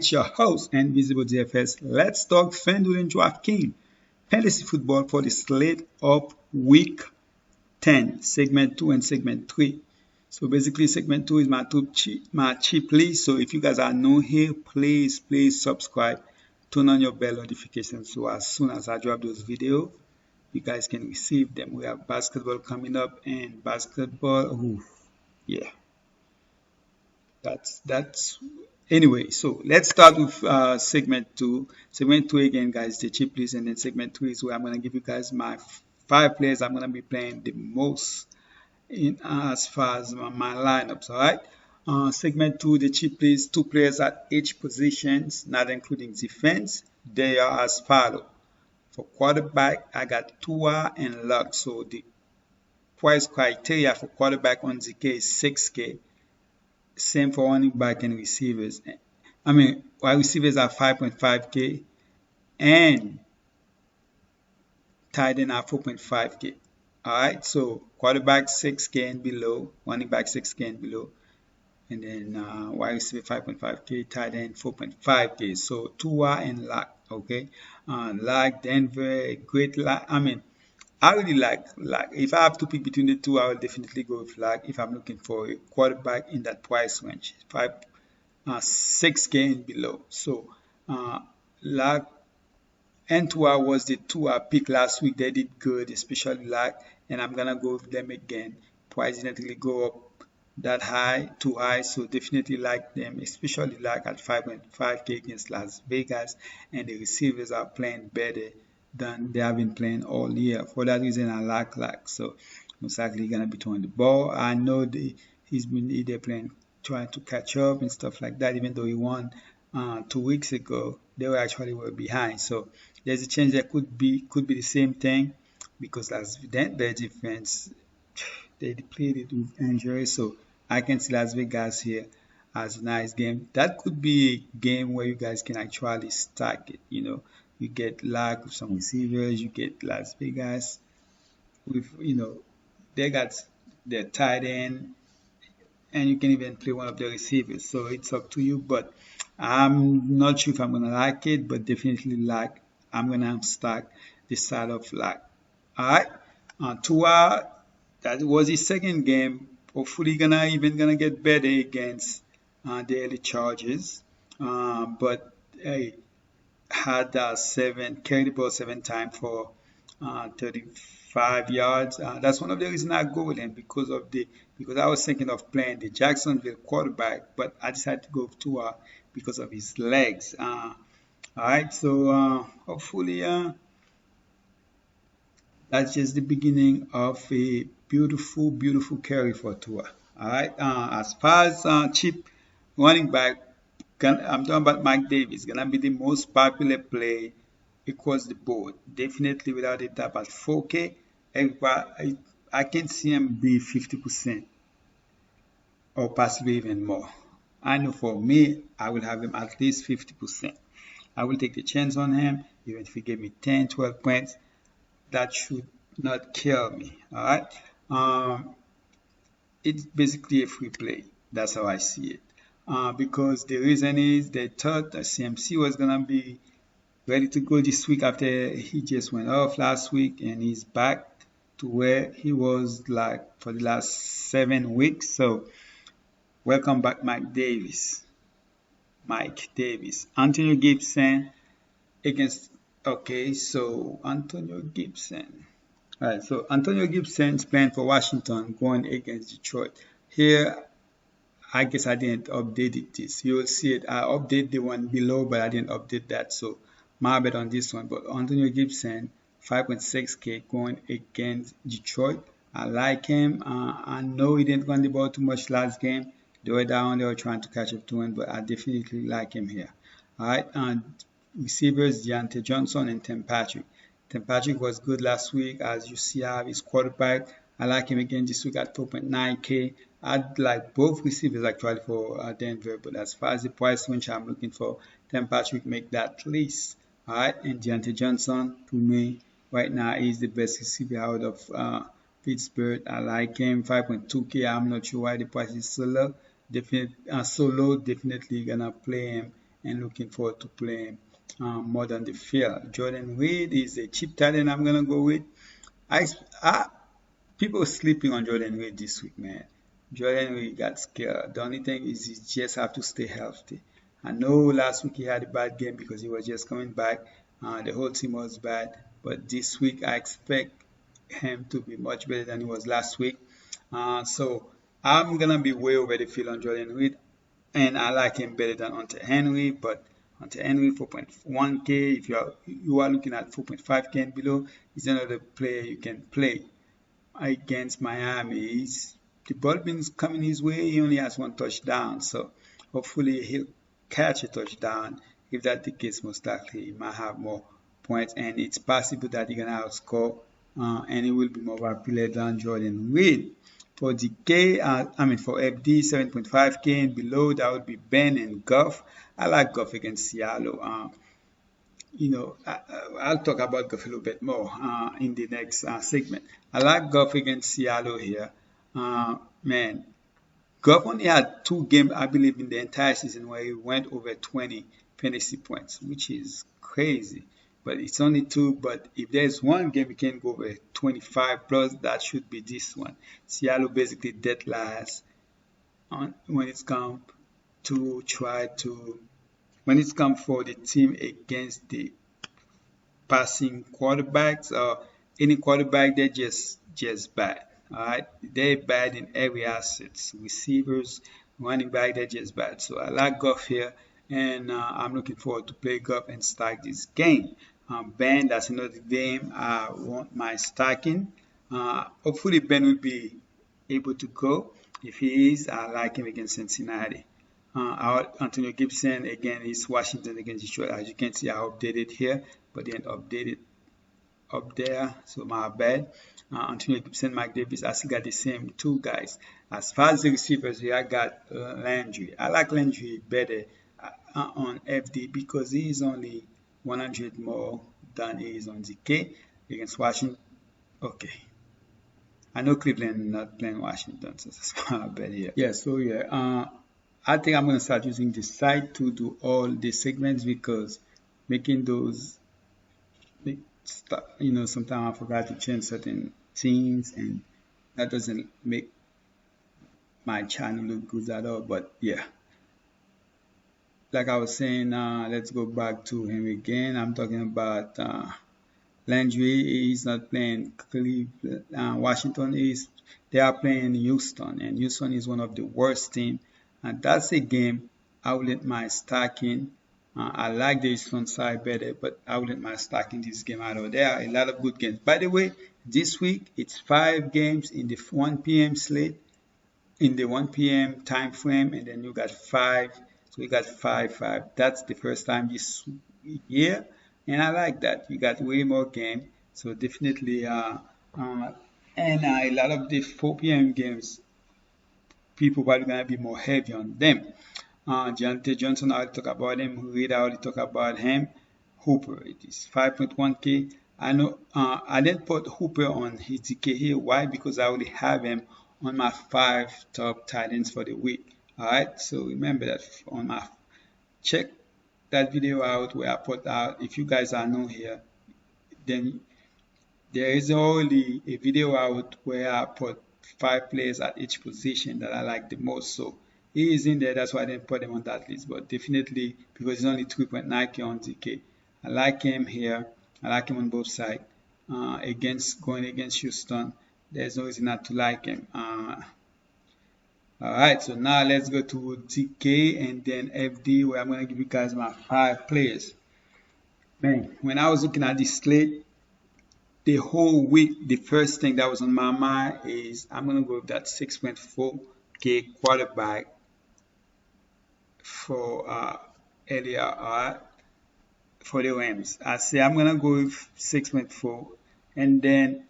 it's your host, Invisible DFS. Let's talk Fanduel and Draftkings. Fantasy football for the slate of week 10, segment 2 and segment 3. So basically, segment 2 is my cheap list. So if you guys are new here, please subscribe. Turn on your bell notifications so as soon as I drop those videos, you guys can receive them. We have basketball coming up and basketball. Yeah. That's anyway. So let's start with segment 2. Segment 2 again, guys, the cheap list, and then segment 3 is where I'm gonna give you guys my 5 players I'm gonna be playing the most in as far as my lineups. All right. Segment 2, the cheap list, 2 players at each positions, not including defense. They are as follow. For quarterback, I got Tua and Luck. So the price criteria for quarterback on ZK is 6K. Same for running back and receivers. Wide receivers are 5.5K and tight end are 4.5K. Alright, so quarterback 6K and below, running back 6K and below, and then wide receiver 5.5K, tight end 4.5K. So Tua and Lock, okay? Lock, Denver, great Lock. I really like Lag. If I have to pick between the two, I will definitely go with Lag if I'm looking for a quarterback in that price range, 6K and below. So Lag and Tua was the two I picked last week. They did good, especially Lag, and I'm gonna go with them again. Price didn't really go up that high, too high, so definitely like them, especially Lag at 5.5K against Las Vegas, and the receivers are playing better than they have been playing all year. For that reason, I like Lack. So most likely gonna be throwing the ball. I know he's been either trying to catch up and stuff like that. Even though he won 2 weeks ago, they were behind. So there's a chance that could be the same thing because their defense they played it with injury. So I can see Las Vegas here as a nice game. That could be a game where you guys can actually stack it. You get Luck with some receivers, you get Las Vegas with, they got their tight end, and you can even play one of the receivers. So it's up to you, but I'm not sure if I'm going to like it, but definitely like I'm going to stack the side of Luck. All right. Tua, that was his second game. Hopefully gonna get better against the LA Chargers. But hey, had carried the ball 7 times for 35 yards. That's one of the reasons I go with him because I was thinking of playing the Jacksonville quarterback, but I decided to go with Tua because of his legs. All right, so hopefully that's just the beginning of a beautiful carry for Tua. All right, as far as cheap running back, I'm talking about Mike Davis. Gonna be the most popular play across the board. Definitely without a doubt at 4K. I can see him be 50% or possibly even more. I know for me, I will have him at least 50%. I will take the chance on him, even if he gave me 10, 12 points. That should not kill me. All right. It's basically a free play. That's how I see it. Because the reason is they thought that CMC was gonna be ready to go this week after he just went off last week, and he's back to where he was like for the last 7 weeks. So welcome back, Mike Davis. Antonio Gibson against. Okay, so Antonio Gibson. All right, so Antonio Gibson is playing for Washington, going against Detroit. Here, I guess I didn't update this. You will see it. I updated the one below, but I didn't update that. So my bad on this one. But Antonio Gibson, 5.6K going against Detroit. I like him. I know he didn't run the ball too much last game. They were down. They were trying to catch up to him, but I definitely like him here. All right. Receivers, Deontay Johnson and Tim Patrick. Tim Patrick was good last week. As you see, I have his quarterback. I like him again this week at 4.9K. I'd like both receivers actually for Denver, but as far as the price range I'm looking for, Tim Patrick make that list. All right, and Deontay Johnson, to me, right now, is the best receiver out of Pittsburgh. I like him, 5.2K. I'm not sure why the price is so low. Definitely gonna play him and looking forward to playing more than the field. Jordan Reed is a cheap talent I'm gonna go with. I, I People sleeping on Jordan Reed this week, man. Jordan Reed got scared. The only thing is he just have to stay healthy. I know last week he had a bad game because he was just coming back. The whole team was bad, but this week I expect him to be much better than he was last week. So I'm gonna be way over the field on Jordan Reed, and I like him better than Hunter Henry. But Hunter Henry 4.1K. If you are looking at 4.5K and below, is another player you can play against Miami. The ball been coming his way. He only has one touchdown, so hopefully he'll catch a touchdown. If that's the case, most likely he might have more points, and it's possible that he's gonna outscore, and he will be more popular than Jordan Reed. For the for FD 7.5K and below, that would be Ben and Goff. I like Goff against Seattle. I'll talk about Goff a little bit more in the next segment. I like Goff against Seattle here. Man, Goff only had 2 games, I believe, in the entire season where he went over 20 fantasy points, which is crazy. But it's only 2. But if there's one game he can go over 25 plus, that should be this one. Seattle basically dead last when it's come to try to when it's come for the team against the passing quarterbacks or any quarterback, they're just bad. All right, they're bad in every assets, receivers, running back, they're just bad. So I like Goff here, and I'm looking forward to play Goff and stack this game. Ben, that's another game I want my stacking. Hopefully Ben will be able to go. If he is, I like him against Cincinnati. Antonio Gibson again is Washington against Detroit. As you can see, I updated here, but then updated up there, so my bad. Antonio Gibson, Mike Davis, I still got the same 2 guys. As far as the receivers here, I got Landry. I like Landry better on FD because he is only 100 more than he is on DK against Washington. Okay. I know Cleveland not playing Washington, so that's my bad here. Yeah, so yeah. I think I'm going to start using this site to do all the segments because making those, sometimes I forgot to change certain things and that doesn't make my channel look good at all. But yeah, like I was saying, let's go back to him again. I'm talking about Landry is not playing Cleveland. Washington they are playing Houston, and Houston is one of the worst teams. And that's a game I will let my stacking. I like the Houston side better, but I will let my stacking this game out of there. A lot of good games. By the way, this week it's 5 games in the 1 p.m. slate, in the 1 p.m. time frame, and then you got 5. So you got 5. That's the first time this year, and I like that. You got way more game, so definitely. And a lot of the 4 p.m. games, people probably gonna be more heavy on them. Deontay Johnson, I already talk about him. Reed, I already talk about him. Hooper, it is 5.1K. I know I didn't put Hooper on his DK here. Why? Because I already have him on my 5 top tight ends for the week. Alright, so remember that on my check that video out where I put out. If you guys are new here, then there is already a video out where I put 5 players at each position that I like the most. So he is in there, that's why I didn't put him on that list. But definitely, because he's only 3.9K on DK, I like him here. I like him on both sides. Going against Houston, there's no reason not to like him. Alright, so now let's go to DK and then FD, where I'm going to give you guys my 5 players. Man, when I was looking at this slate, the whole week, the first thing that was on my mind is I'm going to go with that 6.4K quarterback for earlier for the Rams. I say I'm going to go with 6.4, and then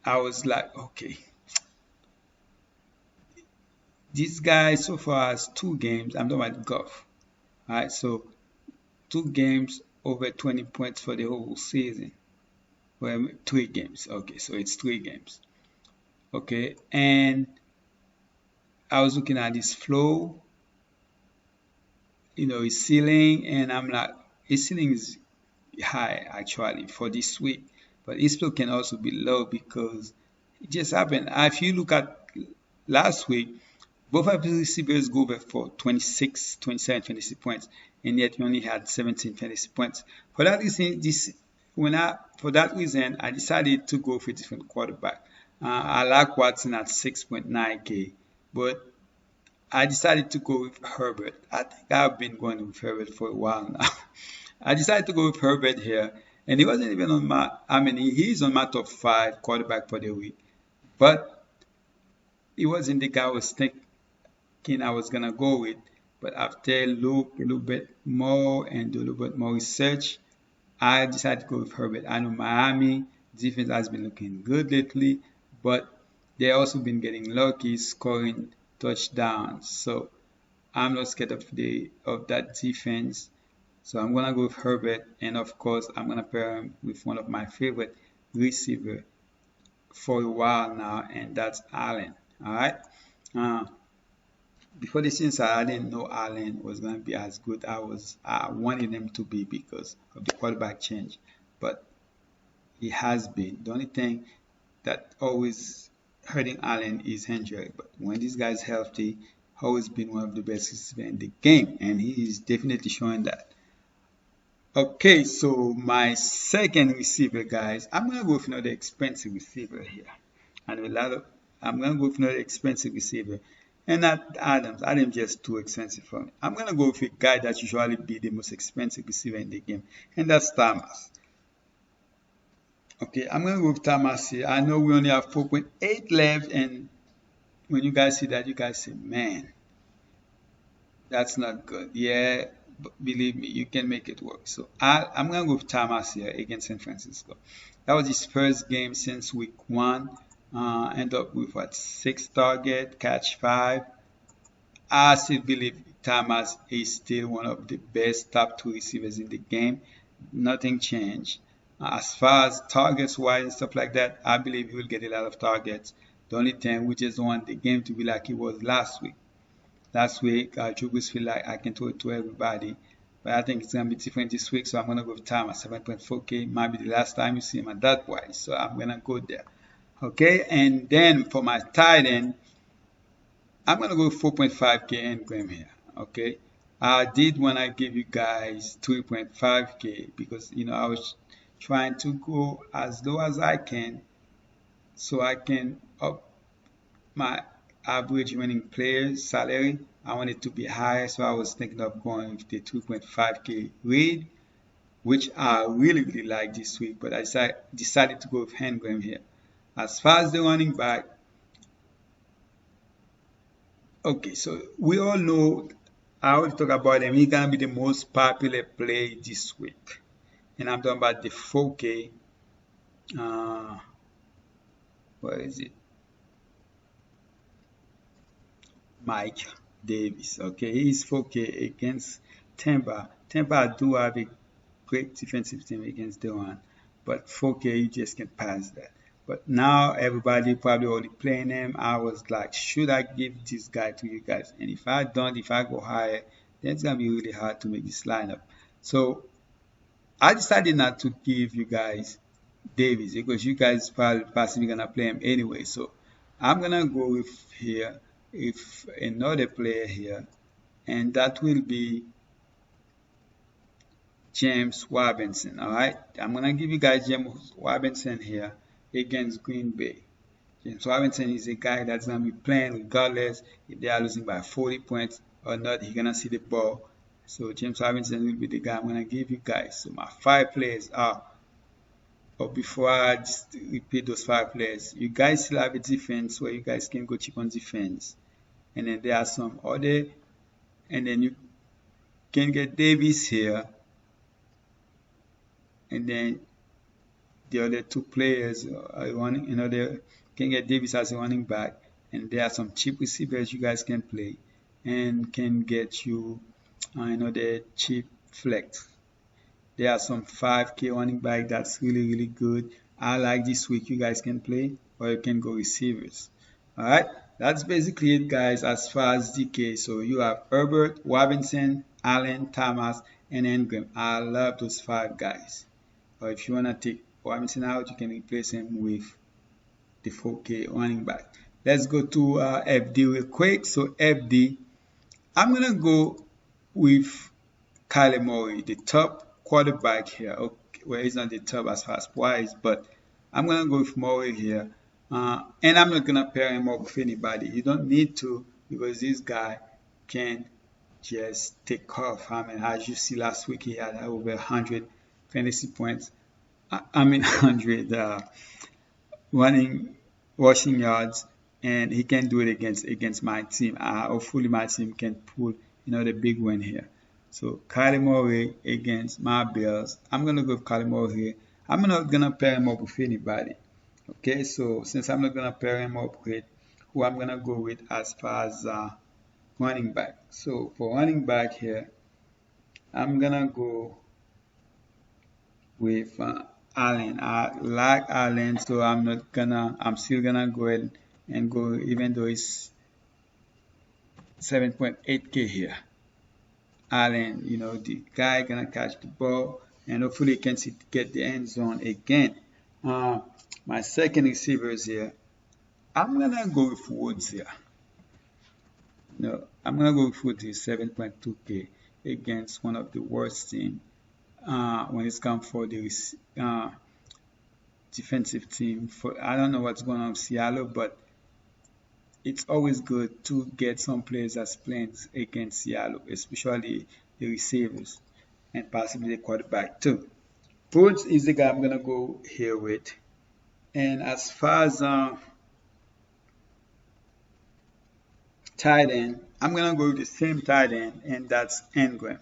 I was like, okay, this guy so far has 2 games. I'm talking about Goff. Alright, so 2 games over 20 points for the whole season. Well, 3 games. Okay, so it's 3 games. Okay, and I was looking at his flow. his ceiling, and I'm like, his ceiling is high actually for this week, but his floor can also be low because it just happened. If you look at last week, both of the receivers go back for 26, 27, 26 points, and yet you only had 17 fantasy points. For that reason, I decided to go for a different quarterback. I like Watson at 6.9K, but I decided to go with Herbert. I think I've been going with Herbert for a while now. I decided to go with Herbert here, and he wasn't even on my. I mean, he's on my top 5 quarterback for the week, but he wasn't the guy I was thinking I was gonna go with. But after look a little bit more and do a little bit more research, I decided to go with Herbert. I know Miami defense has been looking good lately, but they also been getting lucky scoring touchdowns. So I'm not scared of that defense. So I'm gonna go with Herbert, and of course I'm gonna pair him with one of my favorite receiver for a while now, and that's Allen. All right. Uh, Before the season started, I didn't know Allen was gonna be as good as I wanted him to be because of the quarterback change, but he has been. The only thing that always hurting Allen is injury, but when this guy's healthy, always been one of the best receivers in the game, and he is definitely showing that. Okay, so my second receiver, guys, I'm gonna go with another expensive receiver here. And I'm gonna go with another expensive receiver, and not Adams. Adams just too expensive for me. I'm gonna go with a guy that usually be the most expensive receiver in the game, and that's Thomas. Okay, I'm gonna go with Thomas here. I know we only have 4.8 left, and when you guys see that, you guys say, man, that's not good. Yeah, but believe me, you can make it work. So I'm going to go with Thomas here against San Francisco. That was his first game since week 1. End up with what, 6 target, catch 5. I still believe Thomas is still one of the best top 2 receivers in the game. Nothing changed. As far as targets wise and stuff like that, I believe he will get a lot of targets. The only thing we just want the game to be like it was last week. Last week, Jugos feel like I can throw it to everybody, but I think it's gonna be different this week. So I'm gonna go with Thomas 7.4K. Might be the last time you see him at that price, so I'm gonna go there. Okay, and then for my tight end, I'm gonna go 4.5K and Graham here. Okay, I did want to give you guys 3.5K because I was trying to go as low as I can so I can up my average winning player's salary. I want it to be higher, so I was thinking of going with the 2.5K read, which I really, really like this week, but I decided to go with Hengram here. As far as the running back, okay, so we all know, I already talk about him, he's going to be the most popular play this week. And I'm talking about the 4K, what is it? Mike Davis. Okay, he's 4K against Tampa. Tampa do have a great defensive team against the run, but 4K you just can't pass that. But now everybody probably already playing him. I was like, should I give this guy to you guys? And if I don't, if I go higher, then it's gonna be really hard to make this lineup. So I decided not to give you guys Davis because you guys probably possibly gonna play him anyway. So I'm gonna go with here if another player here, and that will be James Robinson. All right, I'm gonna give you guys James Robinson here against Green Bay. James Robinson is a guy that's gonna be playing regardless if they are losing by 40 points or not. He's gonna see the ball. So James Robinson will be the guy I'm gonna give you guys. So my 5 players are. But before I just repeat those 5 players, you guys still have a defense where you guys can go cheap on defense. And then there are some other, and then you can get Davis here, and then the other 2 players are running. Can get Davis as a running back, and there are some cheap receivers you guys can play, and can get you another cheap flex. There are some 5K running back that's really, really good. I like this week you guys can play, or you can go receivers. Alright, that's basically it guys as far as DK. So you have Herbert, Robinson, Allen, Thomas, and Ingram. I love those 5 guys. Or if you want to take Robinson out, you can replace him with the 4K running back. Let's go to FD real quick. So FD, I'm going to go with Kyler Murray, the top quarterback here. Okay, well, he's not the top as far as price, but I'm going to go with Murray here. And I'm not going to pair him up with anybody. You don't need to, because this guy can just take off. I mean, as you see last week, he had over 100 fantasy points. 100 rushing yards, and he can do it against my team. Hopefully, my team can pull the big win here. So Kyler Murray against my Bills. I'm gonna go with Kyler Murray here. I'm not gonna pair him up with anybody. Okay, so since I'm not gonna pair him up with who I'm gonna go with as far as running back. So for running back here, I'm gonna go with Allen. I like Allen, so I'm still gonna go ahead and go, even though it's 7.8K here. Allen, the guy gonna catch the ball, and hopefully he can get the end zone again. My second receivers here, I'm gonna go with Woods here. I'm gonna go with Woods here, 7.2K against one of the worst teams when it's come for the defensive team. I don't know what's going on with Seattle, but it's always good to get some players that's playing against Seattle, especially the receivers and possibly the quarterback too. Woods is the guy I'm gonna go here with. And as far as tight end, I'm gonna go with the same tight end, and that's Ingram.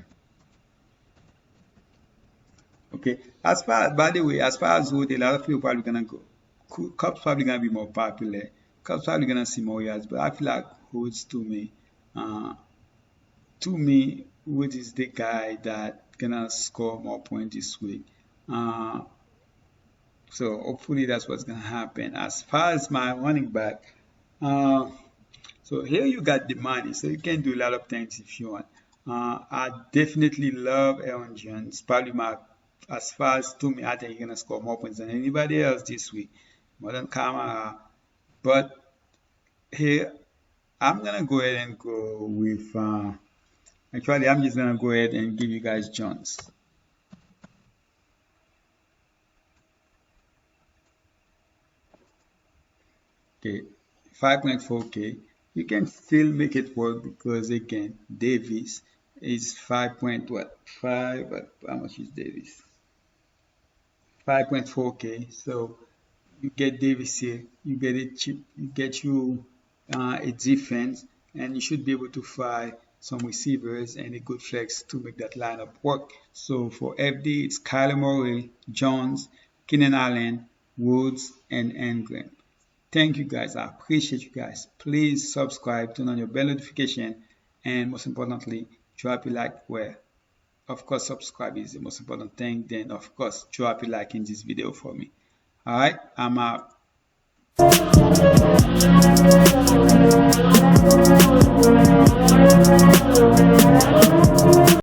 Okay. By the way, as far as Wood, a lot of people probably gonna go. Cup's probably gonna be more popular. Cup's probably gonna see more yards, but I feel like Woods to me, Woods is the guy that gonna score more points this week. So hopefully that's what's gonna happen. As far as my running back, so here you got the money, so you can do a lot of things if you want. I definitely love Aaron Jones. Probably as far as to me, I think he's gonna score more points than anybody else this week, more than Kamara. But here, I'm gonna go ahead and go with. Actually, I'm just gonna go ahead and give you guys Jones. Okay, 5.4K. You can still make it work because again, Davis is 5.5. How much is Davis? 5.4K. So you get Davis here. You get it cheap. You get you a defense, and you should be able to find some receivers and a good flex to make that lineup work. So for FD, it's Kyler Murray, Jones, Keenan Allen, Woods, and Ingram. Thank you guys. I appreciate you guys. Please subscribe, turn on your bell notification, and most importantly, drop a like. Where, of course, subscribe is the most important thing. Then, of course, drop a like in this video for me. All right, I'm out.